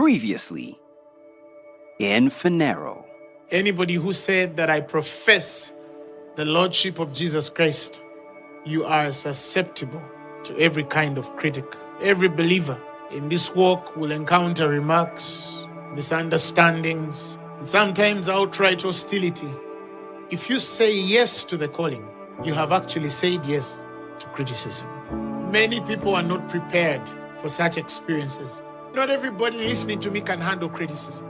Previously in Phaneroo. Anybody who said that I profess the Lordship of Jesus Christ, you are susceptible to every kind of critic. Every believer in this walk will encounter remarks, misunderstandings, and sometimes outright hostility. If you say yes to the calling, you have actually said yes to criticism. Many people are not prepared for such experiences. Not everybody listening to me can handle criticism.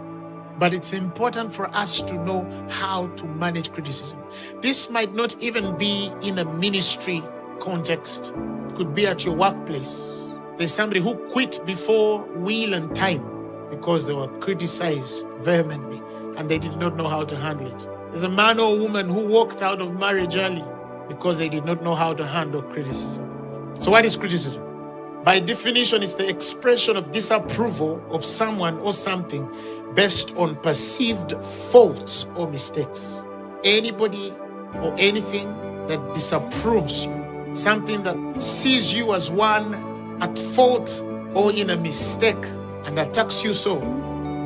But it's important for us to know how to manage criticism. This might not even be in a ministry context. It could be at your workplace. There's somebody who quit before will and time because they were criticized vehemently and they did not know how to handle it. There's a man or woman who walked out of marriage early because they did not know how to handle criticism. So what is criticism? By definition, it's the expression of disapproval of someone or something based on perceived faults or mistakes. Anybody or anything that disapproves you, something that sees you as one at fault or in a mistake and attacks you so,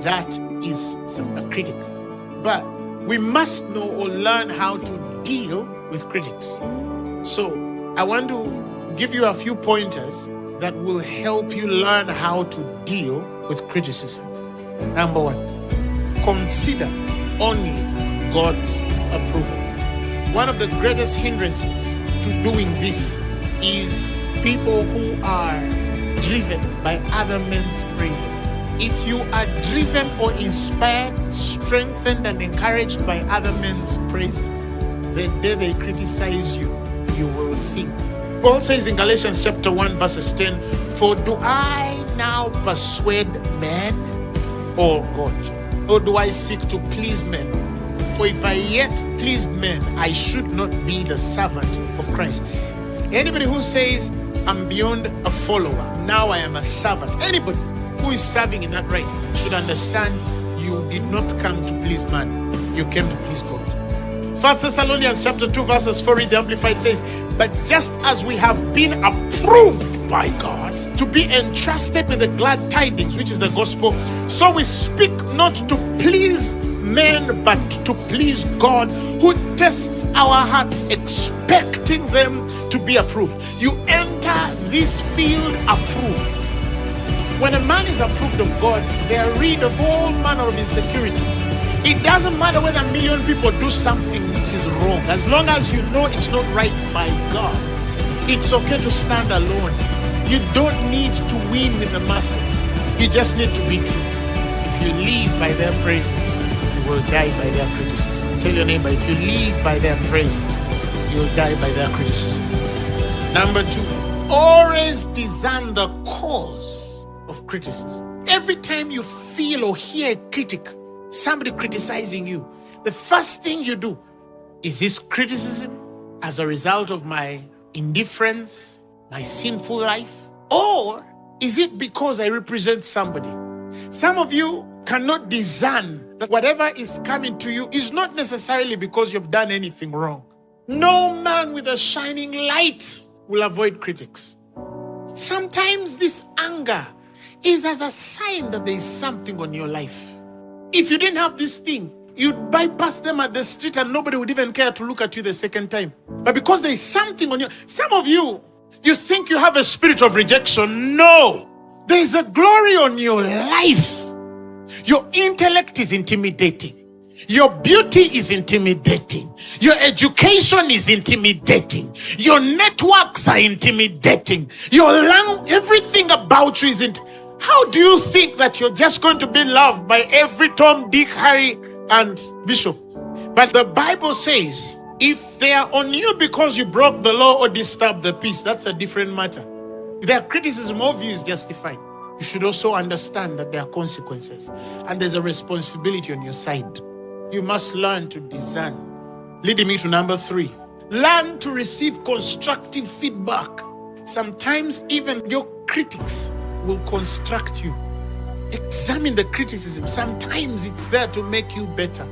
that is a critic. But we must know or learn how to deal with critics. So I want to give you a few pointers that will help you learn how to deal with criticism. Number one, consider only God's approval. One of the greatest hindrances to doing this is people who are driven by other men's praises. If you are driven or inspired, strengthened, and encouraged by other men's praises, the day they criticize you, you will sink. Paul says in Galatians chapter 1 verses 10, "For do I now persuade men or God? Or do I seek to please men? For if I yet pleased men, I should not be the servant of Christ." Anybody who says, "I'm beyond a follower, now I am a servant," anybody who is serving in that right should understand you did not come to please man, you came to please God. 1 Thessalonians chapter 2 verses 4 in the Amplified says, "But just as we have been approved by God to be entrusted with the glad tidings, which is the gospel, so we speak not to please men, but to please God, who tests our hearts, expecting them to be approved." You enter this field approved. When a man is approved of God, they are rid of all manner of insecurity. It doesn't matter whether a million people do something which is wrong. As long as you know it's not right by God, it's okay to stand alone. You don't need to win with the masses. You just need to be true. If you live by their praises, you will die by their criticism. Tell your neighbor, if you live by their praises, you will die by their criticism. Number two, always discern the cause of criticism. Every time you feel or hear a critic, somebody criticizing you, the first thing you do, is this criticism as a result of my indifference, my sinful life? Or is it because I represent somebody? Some of you cannot discern that whatever is coming to you is not necessarily because you've done anything wrong. No man with a shining light will avoid critics. Sometimes this anger is as a sign that there is something on your life. If you didn't have this thing, you'd bypass them at the street and nobody would even care to look at you the second time. But because there is something on you, some of you, you think you have a spirit of rejection. No, there is a glory on your life. Your intellect is intimidating. Your beauty is intimidating. Your education is intimidating. Your networks are intimidating. Everything about you is intimidating. How do you think that you're just going to be loved by every Tom, Dick, Harry, and Bishop? But the Bible says, if they are on you because you broke the law or disturbed the peace, that's a different matter. Their criticism of you is justified. You should also understand that there are consequences and there's a responsibility on your side. You must learn to discern. Leading me to number 3. Learn to receive constructive feedback. Sometimes even your critics will construct you. Examine the criticism. Sometimes it's there to make you better.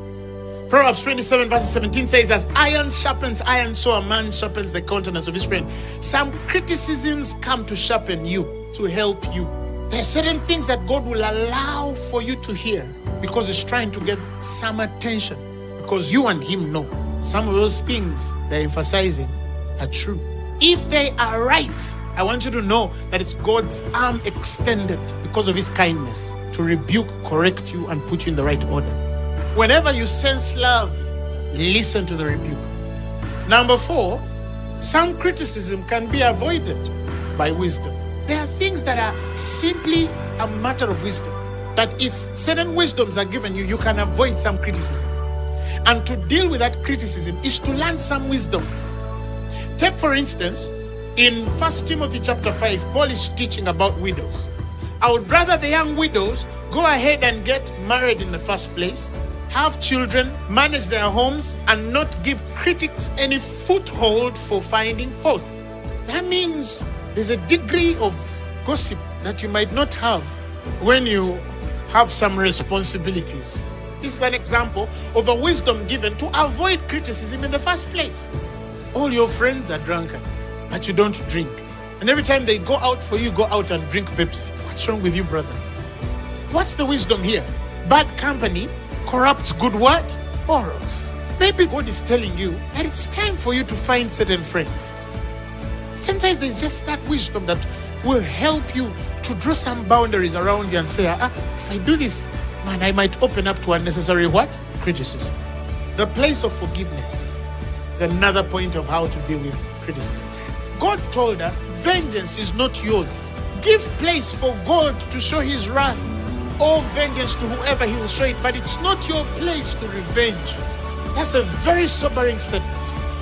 Proverbs 27 verse 17 says, "As iron sharpens iron, so a man sharpens the countenance of his friend." Some criticisms come to sharpen you, to help you. There are certain things that God will allow for you to hear because He's trying to get some attention, because you and Him know some of those things they're emphasizing are true. If they are right, I want you to know that it's God's arm extended because of His kindness to rebuke, correct you, and put you in the right order. Whenever you sense love, listen to the rebuke. Number 4, some criticism can be avoided by wisdom. There are things that are simply a matter of wisdom, that if certain wisdoms are given you, you can avoid some criticism. And to deal with that criticism is to learn some wisdom. Take, for instance, in 1 Timothy chapter 5, Paul is teaching about widows. I would rather the young widows go ahead and get married in the first place, have children, manage their homes, and not give critics any foothold for finding fault. That means there's a degree of gossip that you might not have when you have some responsibilities. This is an example of a wisdom given to avoid criticism in the first place. All your friends are drunkards, but you don't drink. And every time they go out for you, go out and drink Pepsi. What's wrong with you, brother? What's the wisdom here? Bad company corrupts good what? Morals. Maybe God is telling you that it's time for you to find certain friends. Sometimes there's just that wisdom that will help you to draw some boundaries around you and say, if I do this, man, I might open up to unnecessary what? Criticism. The place of forgiveness is another point of how to deal with criticism. God told us, vengeance is not yours. Give place for God to show His wrath or vengeance to whoever He will show it, but it's not your place to revenge. That's a very sobering statement.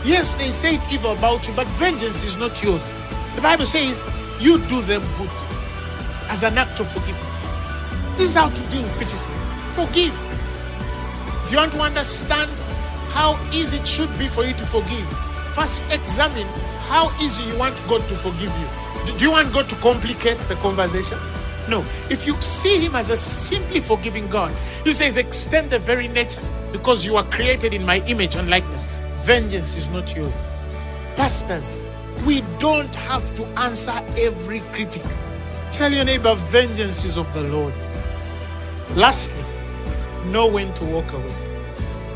Yes, they said evil about you, but vengeance is not yours. The Bible says, you do them good as an act of forgiveness. This is how to deal with criticism. Forgive. If you want to understand how easy it should be for you to forgive, first examine how easy you want God to forgive you. Do you want God to complicate the conversation? No. If you see Him as a simply forgiving God, He says, extend the very nature, because you are created in my image and likeness. Vengeance is not yours. Pastors, we don't have to answer every critic. Tell your neighbor, vengeance is of the Lord. Lastly, know when to walk away.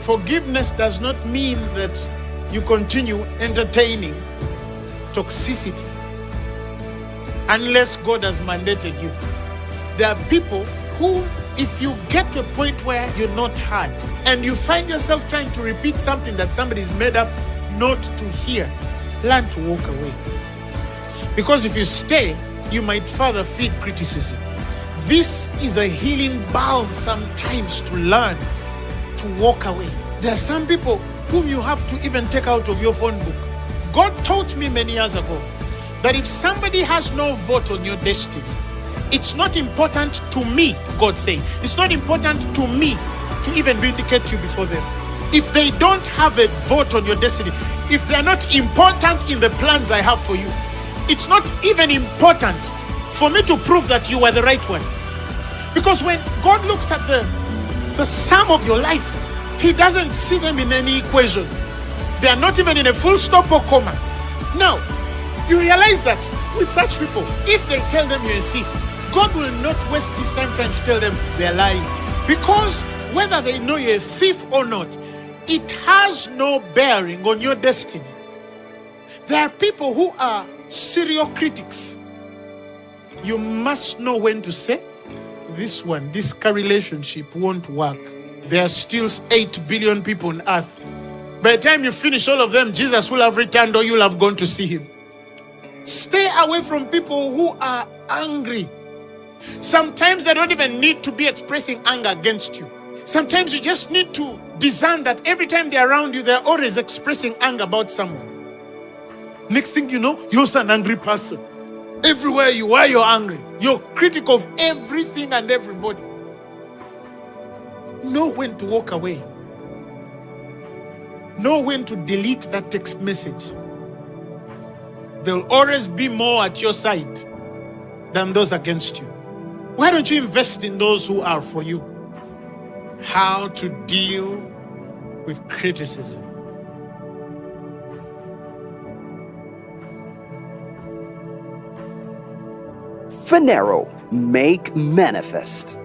Forgiveness does not mean that you continue entertaining toxicity unless God has mandated you. There are people who, if you get to a point where you're not heard and you find yourself trying to repeat something that somebody's made up not to hear, learn to walk away. Because if you stay, you might further feed criticism. This is a healing balm sometimes to learn to walk away. There are some people whom you have to even take out of your phone book. God taught me many years ago that if somebody has no vote on your destiny, it's not important to me, God said, it's not important to me to even vindicate you before them. If they don't have a vote on your destiny, if they are not important in the plans I have for you, it's not even important for me to prove that you are the right one. Because when God looks at the sum of your life, He doesn't see them in any equation. They are not even in a full stop or comma. Now, you realize that with such people, if they tell them you're a thief, God will not waste His time trying to tell them they're lying. Because whether they know you're a thief or not, it has no bearing on your destiny. There are people who are serial critics. You must know when to say, this relationship won't work. There are still 8 billion people on earth. By the time you finish all of them, Jesus will have returned or you'll have gone to see Him. Stay away from people who are angry. Sometimes they don't even need to be expressing anger against you. Sometimes you just need to discern that every time they're around you, they're always expressing anger about someone. Next thing you know, you're also an angry person. Everywhere you are, you're angry. You're critical of everything and everybody. Know when to walk away. Know when to delete that text message. There'll always be more at your side than those against you. Why don't you invest in those who are for you? How to deal with criticism. Finero. make manifest.